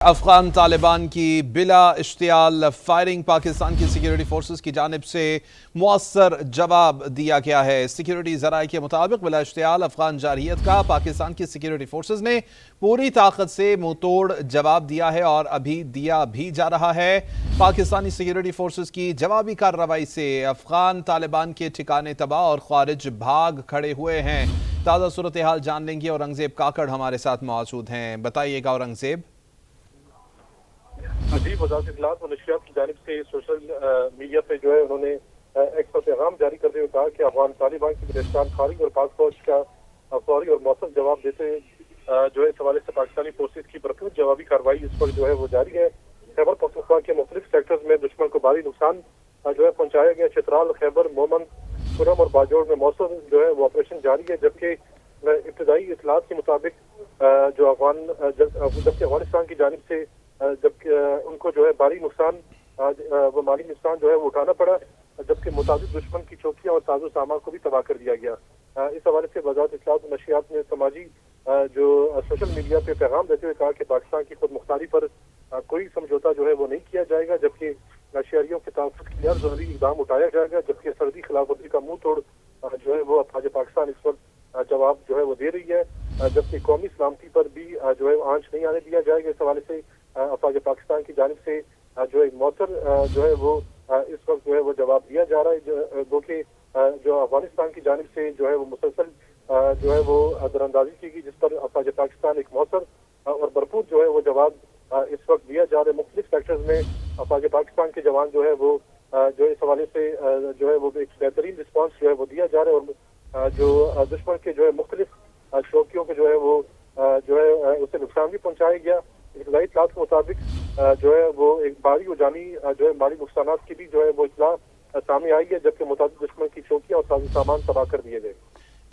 افغان طالبان کی بلا اشتعال فائرنگ پاکستان کی سیکیورٹی فورسز کی جانب سے مؤثر جواب دیا گیا ہے۔ سیکیورٹی ذرائع کے مطابق بلا اشتعال افغان جارحیت کا پاکستان کی سیکیورٹی فورسز نے پوری طاقت سے منہ توڑ جواب دیا ہے اور ابھی دیا بھی جا رہا ہے۔ پاکستانی سیکیورٹی فورسز کی جوابی کارروائی سے افغان طالبان کے ٹھکانے تباہ اور خارج بھاگ کھڑے ہوئے ہیں۔ تازہ صورتحال جان لیں گے۔ اورنگزیب کاکڑ ہمارے ساتھ موجود ہیں، بتائیے گا اورنگزیب۔ جی، وزارت اطلاعات و نشریات کی جانب سے سوشل میڈیا پہ جو ہے انہوں نے ایک پیغام جاری کرتے ہوئے کہا کہ افغان طالبان کی بلوچستان خارج اور پاک فوج کا فوری اور مؤثر جواب دیتے جو ہے اس حوالے سے پاکستانی فورسز کی بھرپور جوابی کارروائی اس پر جو ہے وہ جاری ہے۔ خیبر پختونخوا کے مختلف سیکٹرز میں دشمن کو بھاری نقصان جو ہے پہنچایا گیا۔ چترال، خیبر، مومند، پورم اور باجوڑ میں موثر جو ہے وہ آپریشن جاری ہے، جبکہ ابتدائی اطلاعات کے مطابق جبکہ افغانستان کی جانب سے جبکہ ان کو جو ہے بھاری نقصان وہ مالی نقصان جو ہے وہ اٹھانا پڑا، جبکہ متعدد دشمن کی چوکیاں اور ساز و سامان کو بھی تباہ کر دیا گیا۔ اس حوالے سے وزارت اطلاعات و نشریات نے سماجی جو سوشل میڈیا پہ پیغام دیتے ہوئے کہا کہ پاکستان کی خود مختاری پر کوئی سمجھوتا جو ہے وہ نہیں کیا جائے گا، جبکہ شہریوں کے تحفظ کے لیے ضروری اقدام اٹھایا جائے گا، جبکہ سرحدی خلاف ورزی کا منہ توڑ جو ہے وہ افواج پاکستان اس وقت جواب جو ہے وہ دے رہی ہے، جبکہ قومی سلامتی پر بھی جو ہے آنچ نہیں آنے دیا جائے گا۔ اس حوالے سے افواج پاکستان کی جانب سے جو ایک مؤثر جو ہے وہ اس وقت جو ہے وہ جواب دیا جا رہا ہے، جو کہ جو افغانستان کی جانب سے جو ہے وہ مسلسل جو ہے وہ دراندازی کی گئی، جس پر افواج پاکستان ایک مؤثر اور بھرپور جو ہے وہ جواب اس وقت دیا جا رہا ہے۔ مختلف سیکٹرز میں افواج پاکستان کے جوان جو ہے وہ جو اس حوالے سے جو ہے وہ ایک بہترین رسپانس جو ہے وہ دیا جا رہا ہے، اور جو دشمن کے جو ہے مختلف چوکیوں کے جو ہے وہ جو ہے اسے نقصان بھی پہنچایا گیا۔ ابتدائی اطلاعات کے مطابق جو ہے وہ ایک بھاری و جانی جو ہے مالی نقصانات کی بھی جو ہے وہ اطلاع سامنے آئی ہے، جبکہ متعدد دشمن کی چوکیاں اور ساز و سامان تباہ کر دیے گئے۔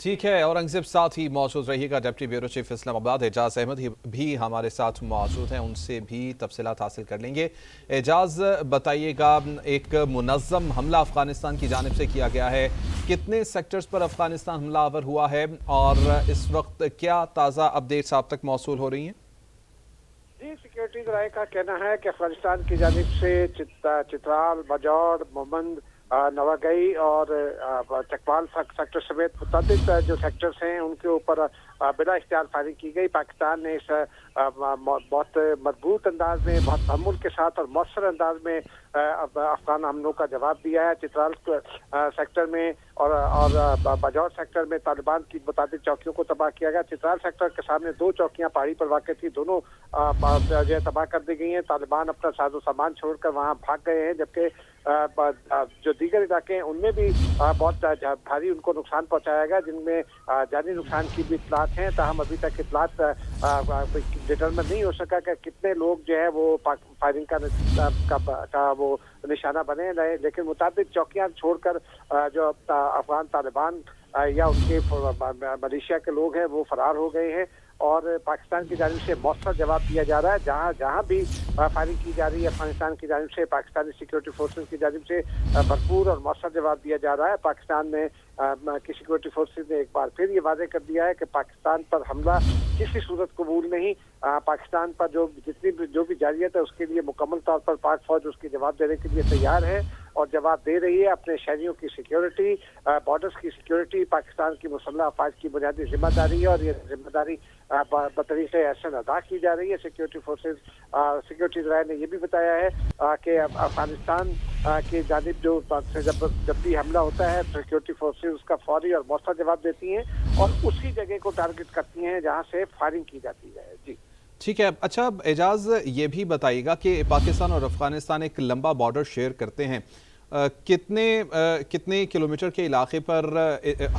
ٹھیک ہے، اورنگزیب ساتھ ہی موجود رہیے گا۔ ڈپٹی بیورو چیف اسلام آباد اعجاز احمد بھی ہمارے ساتھ موجود ہیں، ان سے بھی تفصیلات حاصل کر لیں گے۔ اعجاز، بتائیے گا، ایک منظم حملہ افغانستان کی جانب سے کیا گیا ہے، کتنے سیکٹرز پر افغانستان حملہ آور ہوا ہے اور اس وقت کیا تازہ اپڈیٹس آپ تک موصول ہو رہی ہیں؟ جی، سیکیورٹی ذرائع کا کہنا ہے کہ افغانستان کی جانب سے چترال، باجوڑ، مومند، نواگئی اور چکوال سیکٹر سمیت متعدد جو سیکٹرز ہیں ان کے اوپر بلا اشتعال فائرنگ کی گئی۔ پاکستان نے اس بہت مضبوط انداز میں، بہت تحمل کے ساتھ اور مؤثر انداز میں افغان حملوں کا جواب دیا ہے۔ چترال سیکٹر میں اور باجوڑ سیکٹر میں طالبان کی متعدد چوکیوں کو تباہ کیا گیا۔ چترال سیکٹر کے سامنے 2 چوکیاں پہاڑی پر واقع تھی، دونوں جو ہے تباہ کر دی گئی ہیں۔ طالبان اپنا ساز و سامان چھوڑ کر وہاں بھاگ گئے ہیں، جبکہ جو دیگر علاقے ہیں ان میں بھی بہت بھاری ان کو نقصان پہنچایا گیا، جن میں جانی نقصان کی بھی اطلاعات ہیں۔ تاہم ابھی تک اطلاعات ڈٹرمن نہیں ہو سکا کہ کتنے لوگ جو ہے وہ فائرنگ کا وہ نشانہ بنے رہے، لیکن متعدد چوکیاں چھوڑ کر جو افغان طالبان یا ان کے ملیشیا کے لوگ ہیں وہ فرار ہو گئے ہیں، اور پاکستان کی جانب سے مؤثر جواب دیا جا رہا ہے۔ جہاں بھی فائرنگ کی جا رہی ہے افغانستان کی جانب سے، پاکستانی سیکیورٹی فورسز کی جانب سے بھرپور اور مؤثر جواب دیا جا رہا ہے۔ پاکستان میں کی سیکیورٹی فورسز نے ایک بار پھر یہ واضح کر دیا ہے کہ پاکستان پر حملہ کسی صورت قبول نہیں۔ پاکستان پر جو بھی جارحیت ہے اس کے لیے مکمل طور پر پاک فوج اس کی جواب دینے کے لیے تیار ہے اور جواب دے رہی ہے۔ اپنے شہریوں کی سیکیورٹی، بارڈرز کی سیکیورٹی پاکستان کی مسلح افواج کی بنیادی ذمہ داری ہے، اور یہ ذمہ داری بطریق احسن ادا کی جا رہی ہے۔ سیکیورٹی فورسز سیکیورٹی ذرائع نے یہ بھی بتایا ہے کہ افغانستان کی جانب جب بھی حملہ ہوتا ہے سیکیورٹی فورسز اس کا فوری اور مؤثر جواب دیتی ہیں اور اسی جگہ کو ٹارگٹ کرتی ہیں جہاں سے فائرنگ کی جاتی ہے۔ جی ٹھیک ہے۔ اچھا اعجاز، یہ بھی بتائیے گا کہ پاکستان اور افغانستان ایک لمبا بارڈر شیئر کرتے ہیں، کتنے کلومیٹر کے علاقے پر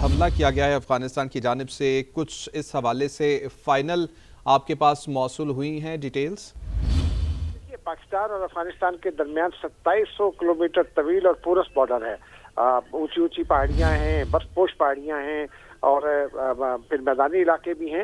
حملہ کیا گیا ہے افغانستان کی جانب سے؟ کچھ اس حوالے سے فائنل آپ کے پاس موصول ہوئی ہیں ڈیٹیلز؟ پاکستان اور افغانستان کے درمیان 2700 کلومیٹر طویل اور پورس بارڈر ہے۔ اونچی اونچی پہاڑیاں ہیں، برف پوش پہاڑیاں ہیں اور پھر میدانی علاقے بھی ہیں۔